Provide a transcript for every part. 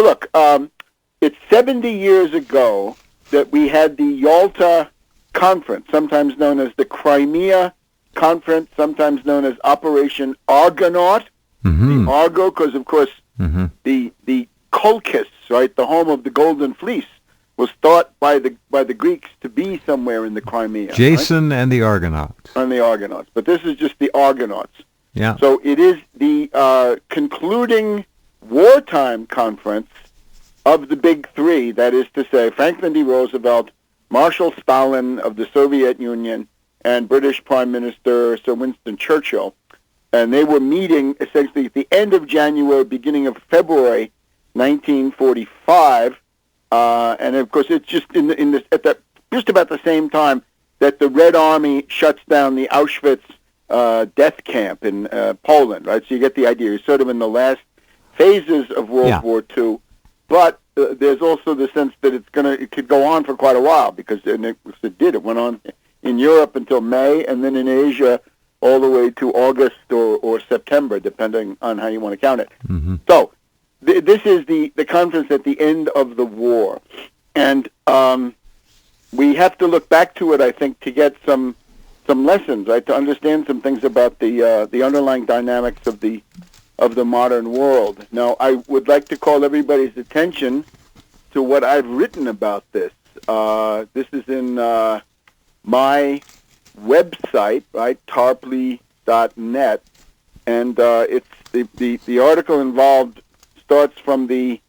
Well, look, it's 70 years ago that we had the Yalta Conference, sometimes known as the Crimea Conference, sometimes known as Operation Argonaut. The Argo, because, of course, the Colchis, right, the home of the Golden Fleece, was thought by the Greeks to be somewhere in the Crimea. Jason, right? and the Argonauts. And the Argonauts. But this is just the Argonauts. Yeah. So it is the concluding wartime conference of the big three, that is to say, Franklin D. Roosevelt, Marshal Stalin of the Soviet Union, and British Prime Minister Sir Winston Churchill. And they were meeting essentially at the end of January, beginning of February 1945. And of course, it's just just about the same time that the Red Army shuts down the Auschwitz death camp in Poland, right? So you get the idea. You're sort of in the last phases of World War II, but there's also the sense that it could go on for quite a while because it did. It went on in Europe until May, and then in Asia all the way to August or September, depending on how you want to count it. So this is the conference at the end of the war, and we have to look back to it, I think, to get some lessons, right, to understand some things about the underlying dynamics of the modern world. Now, I would like to call everybody's attention to what I've written about this. This is in my website, right, tarpley.net, and it's the article involved starts from the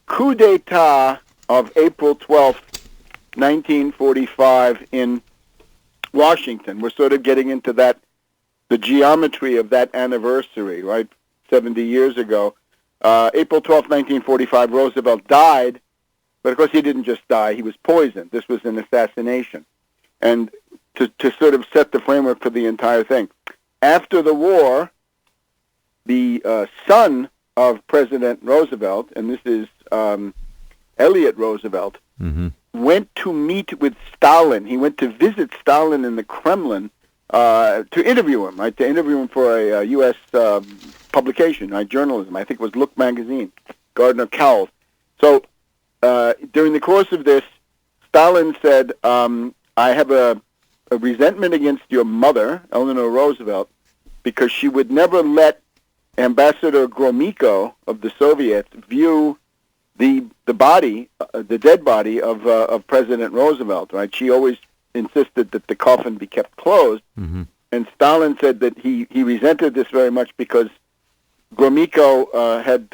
coup d'etat of April 12th, 1945 in Washington. We're sort of getting into the geometry of that anniversary, right, 70 years ago. April 12th, 1945, Roosevelt died, but of course he didn't just die, he was poisoned. This was an assassination. And to sort of set the framework for the entire thing. After the war, the son of President Roosevelt, and this is Elliot Roosevelt, went to meet with Stalin. He went to visit Stalin in the Kremlin to interview him, right? To interview him for a U.S. Publication, right? Journalism. I think it was Look magazine, Gardner Cowles. So during the course of this, Stalin said, I have a resentment against your mother, Eleanor Roosevelt, because she would never let Ambassador Gromyko of the Soviets view the body, the dead body of President Roosevelt. Right? She always insisted that the coffin be kept closed, and Stalin said that he resented this very much because Gromyko had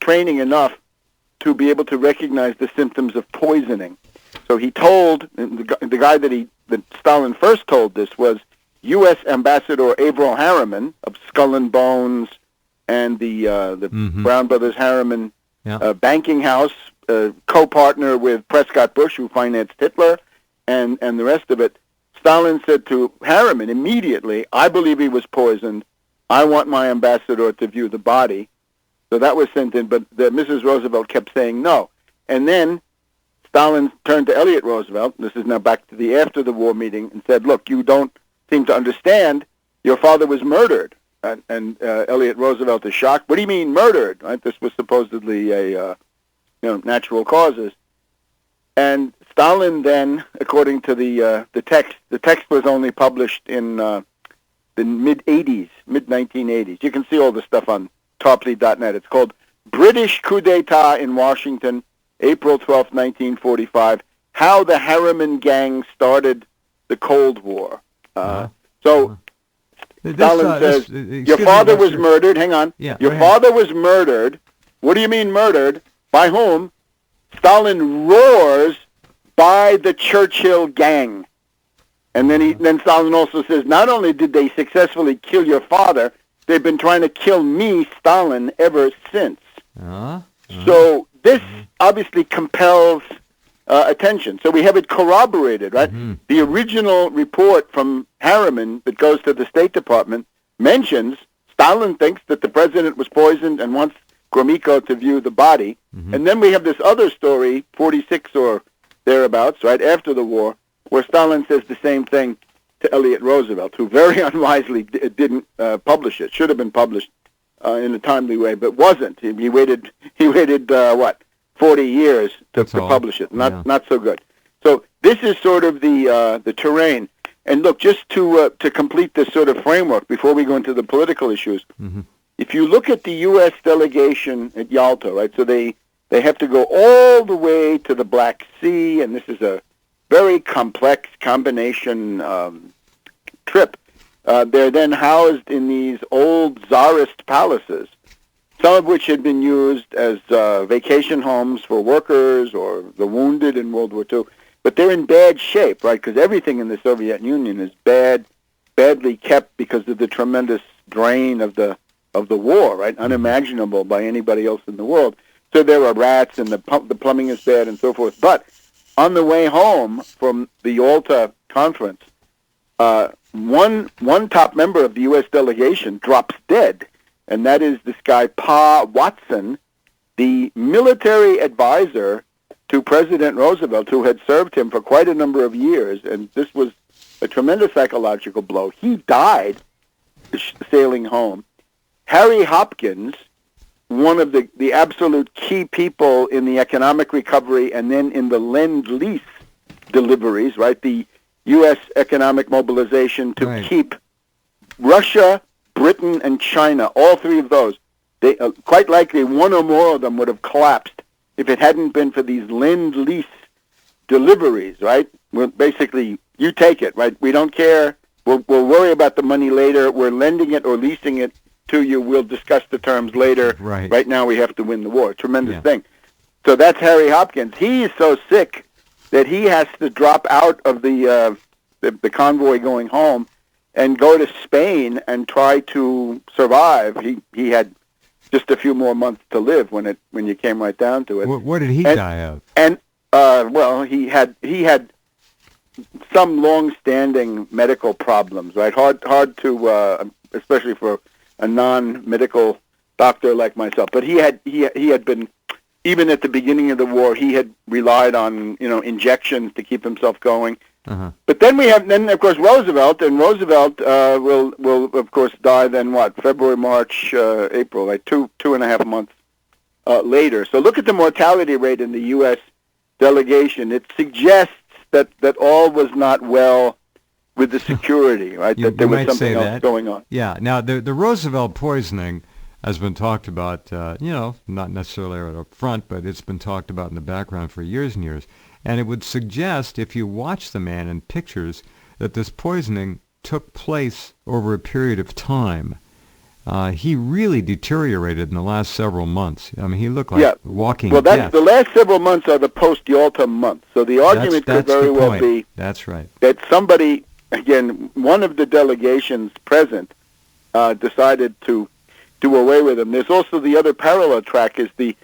training enough to be able to recognize the symptoms of poisoning. So he told the guy that Stalin first told this was U.S. Ambassador Averell Harriman of Skull and Bones and the Brown Brothers Harriman banking house, co-partner with Prescott Bush, who financed Hitler, and the rest of it. Stalin said to Harriman immediately, I believe he was poisoned. I want my ambassador to view the body. So that was sent in, but Mrs. Roosevelt kept saying no. And then Stalin turned to Elliot Roosevelt, this is now back to the after the war meeting, and said, look, you don't seem to understand, your father was murdered. And Elliot Roosevelt is shocked. What do you mean murdered? Right? This was supposedly a natural causes. And Stalin then, according to the text was only published in the mid-'80s, mid-1980s. You can see all the stuff on tarpley.net. It's called British Coup d'etat in Washington, April 12, 1945, How the Harriman Gang Started the Cold War. Stalin says, your father was murdered. Hang on. Yeah, your father was murdered. What do you mean murdered? By whom? Stalin roars, by the Churchill gang. And then Stalin also says, not only did they successfully kill your father, they've been trying to kill me, Stalin, ever since. So this obviously compels attention. So we have it corroborated, right? The original report from Harriman that goes to the State Department mentions Stalin thinks that the president was poisoned and wants Gromyko to view the body. And then we have this other story, 46 or thereabouts, right, after the war, where Stalin says the same thing to Elliot Roosevelt, who very unwisely didn't publish it. Should have been published in a timely way, but wasn't. He waited 40 years to publish it. Not so good. So this is sort of the terrain. And look, just to complete this sort of framework before we go into the political issues, if you look at the U.S. delegation at Yalta, right? So they have to go all the way to the Black Sea, and this is a very complex combination trip. They're then housed in these old Tsarist palaces, some of which had been used as vacation homes for workers or the wounded in World War II. But they're in bad shape, right? Because everything in the Soviet Union is badly kept because of the tremendous drain of the war, right? Unimaginable by anybody else in the world. So there are rats, and the plumbing is bad, and so forth. But on the way home from the Yalta conference, one top member of the U.S. delegation drops dead, and that is this guy Pa Watson, the military advisor to President Roosevelt, who had served him for quite a number of years, and this was a tremendous psychological blow. He died sailing home. Harry Hopkins, one of the absolute key people in the economic recovery and then in the Lend-Lease deliveries, right, the U.S. economic mobilization to keep Russia, Britain, and China, all three of those, they quite likely one or more of them would have collapsed if it hadn't been for these Lend-Lease deliveries, right? Well, basically, you take it, right? We don't care. We'll worry about the money later. We're lending it or leasing it to you. We'll discuss the terms later. Right now, we have to win the war. Tremendous thing. So that's Harry Hopkins. He is so sick that he has to drop out of the convoy going home and go to Spain and try to survive. He had just a few more months to live when you came right down to it. What did he die of? And well, he had some long-standing medical problems, right? Hard to, especially for a non-medical doctor like myself. But he had been, even at the beginning of the war, he had relied on injections to keep himself going. But then of course Roosevelt, and Roosevelt will of course die then February, March, April, like 2.5 months later. So look at the mortality rate in the U.S. delegation. It suggests that all was not well with the security, right? That there was something else going on. Yeah. Now the Roosevelt poisoning has been talked about, not necessarily right up front, but it's been talked about in the background for years and years. And it would suggest, if you watch the man in pictures, that this poisoning took place over a period of time. He really deteriorated in the last several months. I mean, he looked like walking death. Well, the last several months are the post-Yalta months. So the argument could very well be that somebody, again, one of the delegations present, decided to do away with him. There's also the other parallel track is the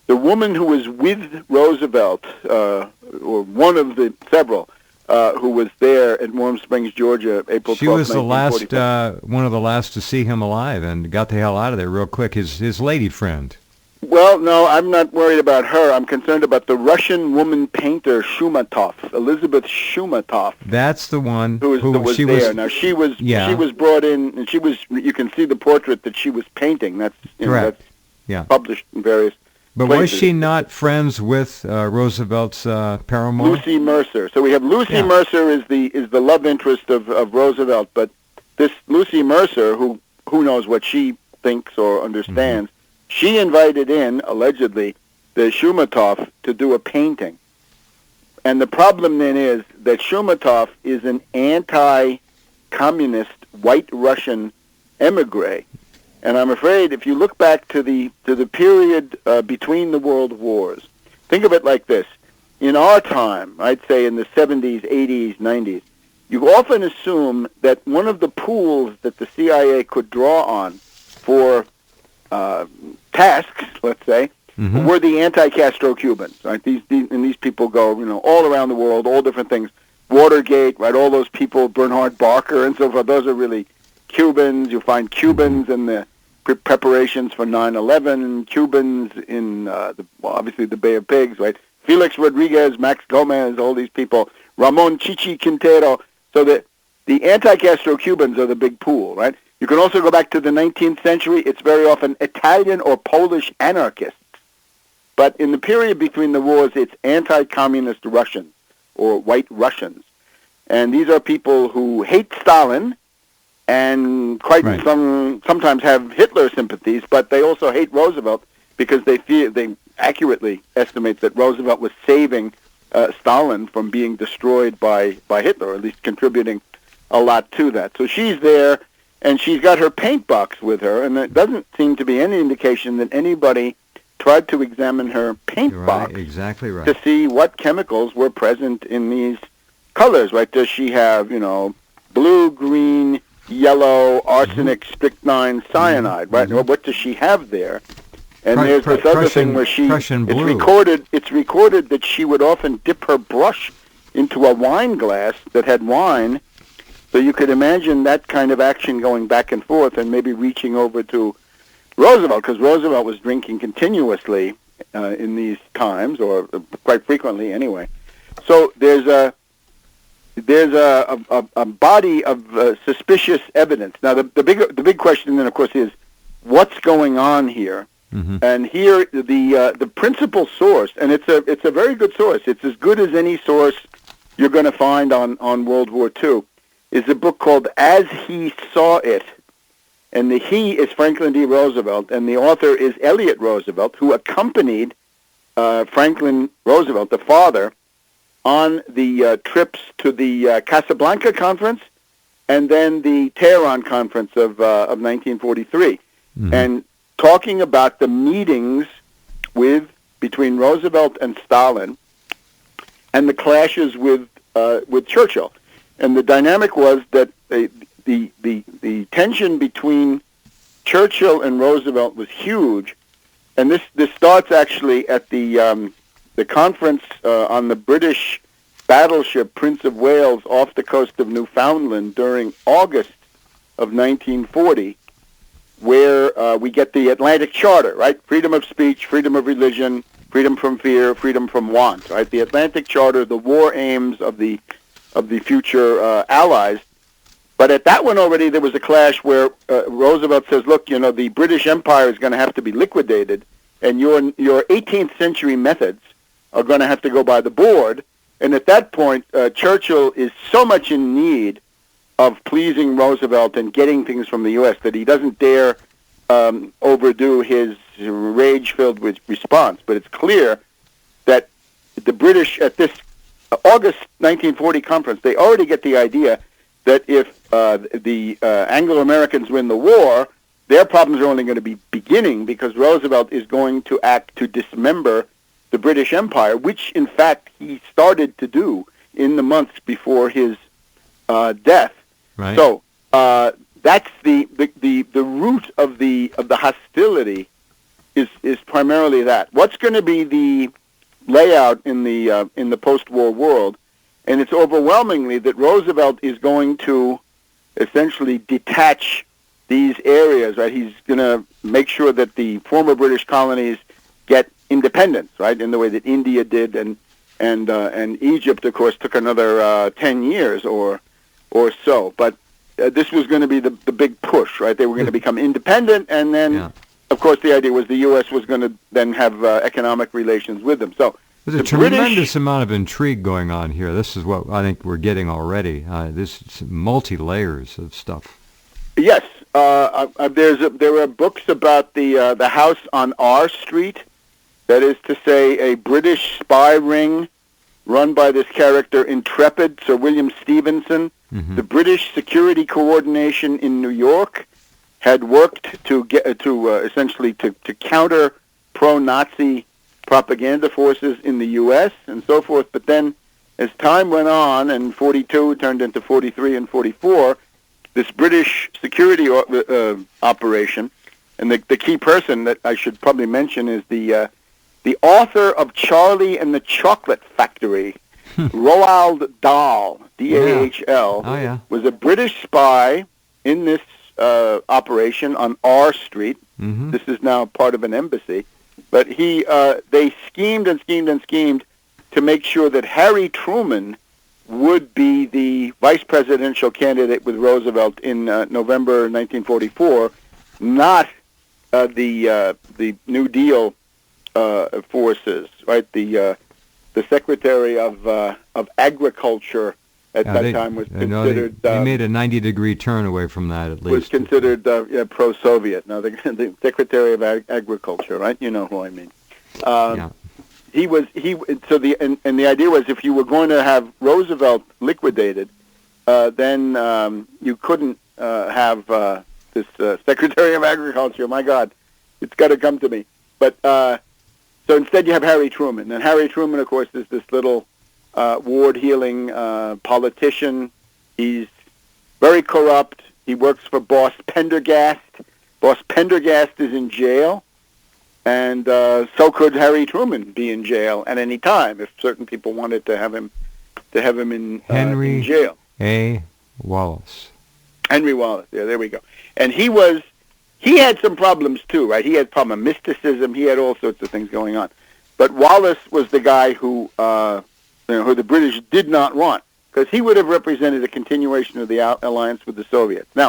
woman who was with Roosevelt, or one of the several, who was there at Warm Springs, Georgia, April 12, 1945. She was the last, one of the last to see him alive, and got the hell out of there real quick. His lady friend. Well, no, I'm not worried about her. I'm concerned about the Russian woman painter Shumatov, Elizabeth Shumatov. That's the one who was there. Now she was brought in, and you can see the portrait that she was painting. That's correct. That's published in various. But places. Was she not friends with Roosevelt's paramour? Lucy Mercer. So we have Lucy Mercer is the love interest of Roosevelt, but this Lucy Mercer, who knows what she thinks or understands, she invited in, allegedly, the Shumatov to do a painting. And the problem then is that Shumatov is an anti-communist white Russian emigre. And I'm afraid if you look back to the period between the world wars, think of it like this. In our time, I'd say in the 70s, 80s, 90s, you often assume that one of the pools that the CIA could draw on for tasks, let's say, were the anti-Castro Cubans. Right? These people go, all around the world, all different things. Watergate, right? All those people, Bernhard Barker and so forth. Those are really Cubans. You find Cubans in the preparations for 9/11. Cubans in obviously the Bay of Pigs, right? Felix Rodriguez, Max Gomez, all these people. Ramon Chichi Quintero. So the anti-Castro Cubans are the big pool, right? You can also go back to the 19th century. It's very often Italian or Polish anarchists. But in the period between the wars, it's anti-communist Russians or white Russians. And these are people who hate Stalin and sometimes have Hitler sympathies, but they also hate Roosevelt because they accurately estimate that Roosevelt was saving Stalin from being destroyed by Hitler, or at least contributing a lot to that. So she's there, and she's got her paint box with her, and there doesn't seem to be any indication that anybody tried to examine her paint box exactly right. to see what chemicals were present in these colors, right? Does she have, blue, green, yellow, arsenic, strychnine, cyanide, right? Or what does she have there? And there's this other thing where it's recorded that she would often dip her brush into a wine glass that had wine. So you could imagine that kind of action going back and forth and maybe reaching over to Roosevelt, because Roosevelt was drinking continuously in these times, or quite frequently anyway. So there's a body of suspicious evidence. Now the big question then, of course, is what's going on here? Mm-hmm. And here the principal source, and it's a very good source. It's as good as any source you're going to find on World War II. Is a book called As He Saw It. And the he is Franklin D. Roosevelt, and the author is Elliott Roosevelt, who accompanied Franklin Roosevelt, the father, on the trips to the Casablanca Conference and then the Tehran Conference of 1943, mm-hmm. and talking about the meetings between Roosevelt and Stalin and the clashes with Churchill. And the dynamic was that the tension between Churchill and Roosevelt was huge, and this starts actually at the conference on the British battleship Prince of Wales off the coast of Newfoundland during August of 1940, where we get the Atlantic Charter, right? Freedom of speech, freedom of religion, freedom from fear, freedom from want, right? The Atlantic Charter, the war aims of the future allies. But at that one already, there was a clash where Roosevelt says, look, the British Empire is going to have to be liquidated, and your 18th century methods are going to have to go by the board. And at that point, Churchill is so much in need of pleasing Roosevelt and getting things from the U.S. that he doesn't dare overdo his rage-filled response. But it's clear that the British, at this August 1940 conference, they already get the idea that if the Anglo-Americans win the war, their problems are only going to be beginning, because Roosevelt is going to act to dismember the British Empire, which, in fact, he started to do in the months before his death. Right. So that's the root of the hostility is primarily that. What's going to be the layout in the post-war world? And it's overwhelmingly that Roosevelt is going to essentially detach these areas, right? He's going to make sure that the former British colonies get independence, right, in the way that India did, and Egypt, of course, took another 10 years or so. But this was going to be the big push, right? They were going to become independent, and then, of course, the idea was the U.S. was going to then have economic relations with them. So there's a tremendous amount of intrigue going on here. This is what I think we're getting already. This multi-layers of stuff. Yes. There are books about the house on R Street, that is to say a British spy ring run by this character Intrepid, Sir William Stevenson. Mm-hmm. The British Security Coordination in New York had worked to essentially counter pro-Nazi propaganda forces in the U.S. and so forth. But then, as time went on, and 42 turned into 43 and 44, this British security operation, and the key person that I should probably mention is the author of Charlie and the Chocolate Factory, Roald Dahl, D-A-H-L, was a British spy in this operation on R Street. Mm-hmm. This is now part of an embassy. But they schemed and schemed and schemed to make sure that Harry Truman would be the vice presidential candidate with Roosevelt in November 1944, not the New Deal forces, right? The Secretary of Agriculture at that time was considered. They made a 90-degree turn away from that, at least. Was considered pro-Soviet. Now, the Secretary of Agriculture, right? You know who I mean. Yeah. The idea was if you were going to have Roosevelt liquidated, then you couldn't have this Secretary of Agriculture. My God, it's got to come to me. But so instead you have Harry Truman, and Harry Truman, of course, is this little ward-heeling politician. He's very corrupt. He works for Boss Pendergast. Boss Pendergast is in jail. And so could Harry Truman be in jail at any time if certain people wanted to have him in jail. A. Wallace. Henry Wallace. Yeah, there we go. And he had some problems too, right? He had problem mysticism. He had all sorts of things going on. But Wallace was the guy who the British did not want, because he would have represented a continuation of the alliance with the Soviets. Now,